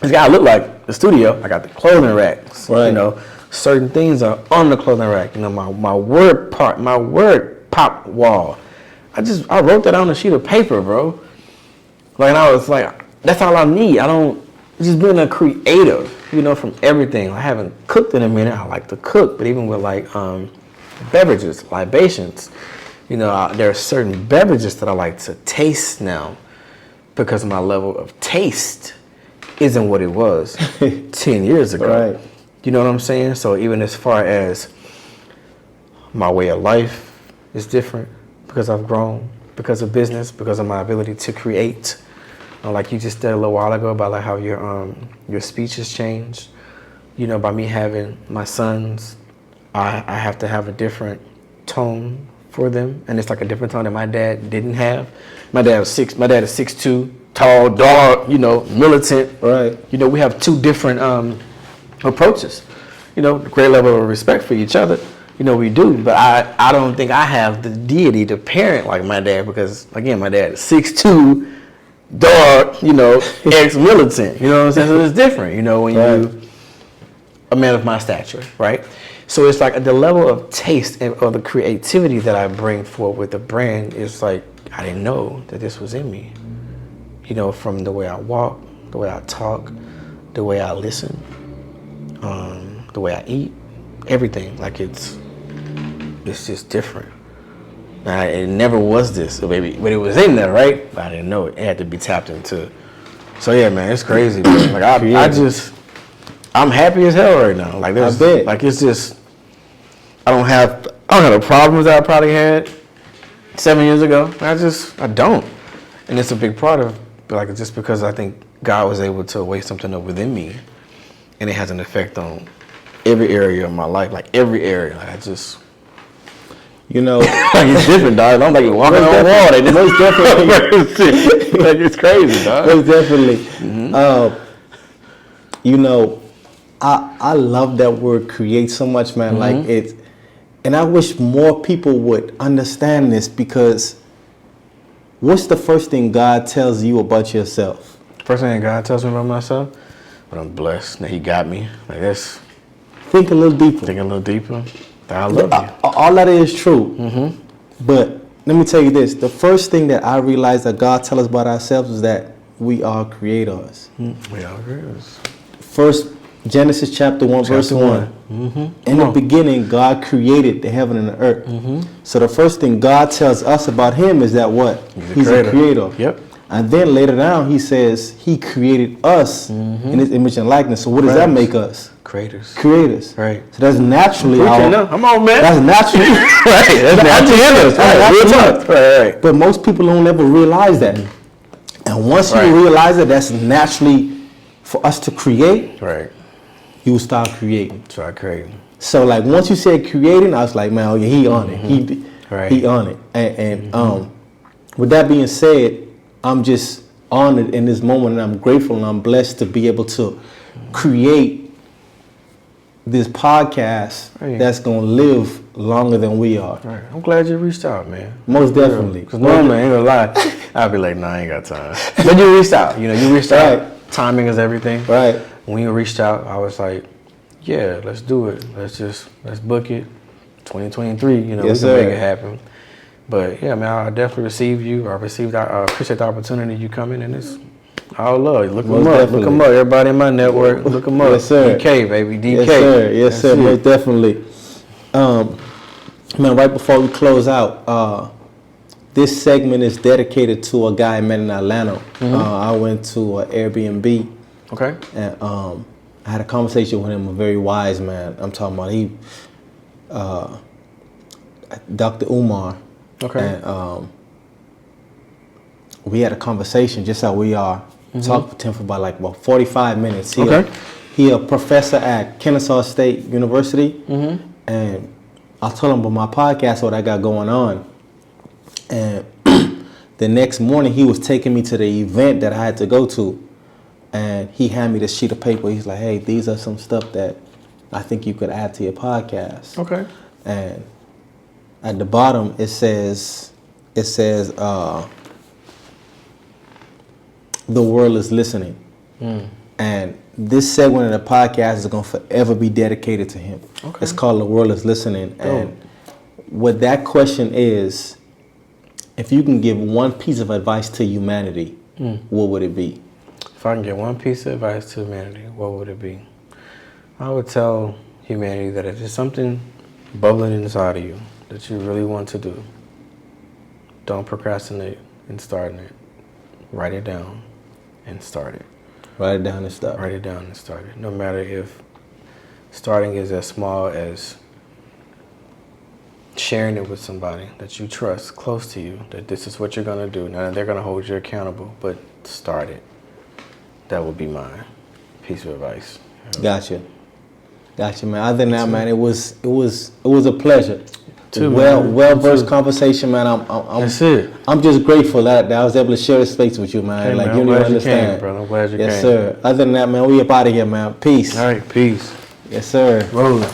it's gotta look like the studio. I got the clothing racks, you know, certain things are on the clothing rack. You know, my word pop wall. I wrote that on a sheet of paper, bro. Like, and I was like, that's all I need. Just being a creative, you know, from everything. I haven't cooked in a minute. I like to cook, but even with like beverages, libations, you know, there are certain beverages that I like to taste now because my level of taste isn't what it was 10 years ago. Right. You know what I'm saying? So even as far as my way of life is different because I've grown, because of business, because of my ability to create. Like you just said a little while ago about like how your speech has changed. You know, by me having my sons, I have to have a different tone for them, and it's like a different tone that my dad didn't have. My dad is 6'2", tall, dark, you know, militant. Right. You know, we have two different approaches. You know, great level of respect for each other. You know, we do, but I don't think I have the deity to parent like my dad because, again, my dad is 6'2", dark, you know, ex-militant. You know what I'm saying? So it's different, you know, when you a man of my stature, right? So it's like the level of taste or the creativity that I bring forward with the brand is like, I didn't know that this was in me. You know, from the way I walk, the way I talk, the way I listen, the way I eat, everything. Like it's just different. Now, it never was this, but it was in there, right? But I didn't know it. It had to be tapped into. So yeah, man, it's crazy. Man. Like I'm happy as hell right now. Like I bet. Like it's just, I don't have the problems that I probably had 7 years ago. I don't, and it's a big part of, like, just because I think God was able to wake something up within me, and it has an effect on every area of my life. Like every area. Like You know, like it's different, dog. I'm like you're walking on water. Most definitely. Like it's crazy, dog. Most definitely. You know, I love that word create so much, man. Like it, and I wish more people would understand this, because what's the first thing God tells you about yourself? First thing God tells me about myself, that I'm blessed, that He got me. Like that's Think a little deeper. think a little deeper. That I love you. All that is true. But let me tell you this: the first thing that I realized that God tells us about ourselves is that we are creators. We are creators. First, Genesis chapter 1, verse 1. In the beginning, God created the heaven and the earth. So the first thing God tells us about Him is that what? He's a creator. Yep. And then later down, He says He created us in His image and likeness. So what does that make us? Creators. Creators. Right. So that's naturally I'm on, man. That's naturally. Right. That's naturally in us. Right. Right. But most people don't ever realize that. And once you realize that that's naturally for us to create, you will start creating. Start creating. So like once you said creating, I was like, man, oh yeah, he on it. He on it. And with that being said, I'm just honored in this moment, and I'm grateful and I'm blessed to be able to create this podcast that's gonna live longer than we are. Right. I'm glad you reached out, man. Most definitely. Because normally, I ain't gonna lie, I'd be like, nah, I ain't got time. But you reached out. You know, you reached out. Timing is everything. Right. When you reached out, I was like, yeah, let's do it. Let's book it. 2023, you know, we can make it happen. But yeah, man, I definitely received you. I appreciate the opportunity you coming, and it's all love. Look them up. Look them up. Everybody in my network, look them up. Yes, sir. DK, baby. DK. Yes, sir. Yes, sir. Most definitely. Man, right before we close out, this segment is dedicated to a guy I met in Atlanta. I went to an Airbnb. Okay. And I had a conversation with him, a very wise man. I'm talking about Dr. Umar. Okay. And we had a conversation just how we are. Talked with him for about 45 minutes. He a professor at Kennesaw State University. And I told him about my podcast, what I got going on. And the next morning, he was taking me to the event that I had to go to. And he handed me this sheet of paper. He's like, hey, these are some stuff that I think you could add to your podcast. Okay. And at the bottom, it says, the world is listening. And this segment of the podcast is going to forever be dedicated to him. Okay. It's called The World is Listening. And what that question is, if you can give one piece of advice to humanity, what would it be? If I can give one piece of advice to humanity, what would it be? I would tell humanity that if there's something bubbling inside of you that you really want to do, don't procrastinate in starting it. Write it down and start it. Write it down and start. Write it down and start it. No matter if starting is as small as sharing it with somebody that you trust close to you, that this is what you're going to do. Now they're going to hold you accountable, but start it. That would be my piece of advice. Gotcha, man. Other than that, man, it was a pleasure. Too, well-versed conversation, man. That's it. I'm just grateful that I was able to share this space with you, man. Hey, like man, you don't even understand. You came, bro. I'm glad you came. Yes, sir. Other than that, man, we up out of here, man. Peace. All right, peace. Yes, sir. Rolling.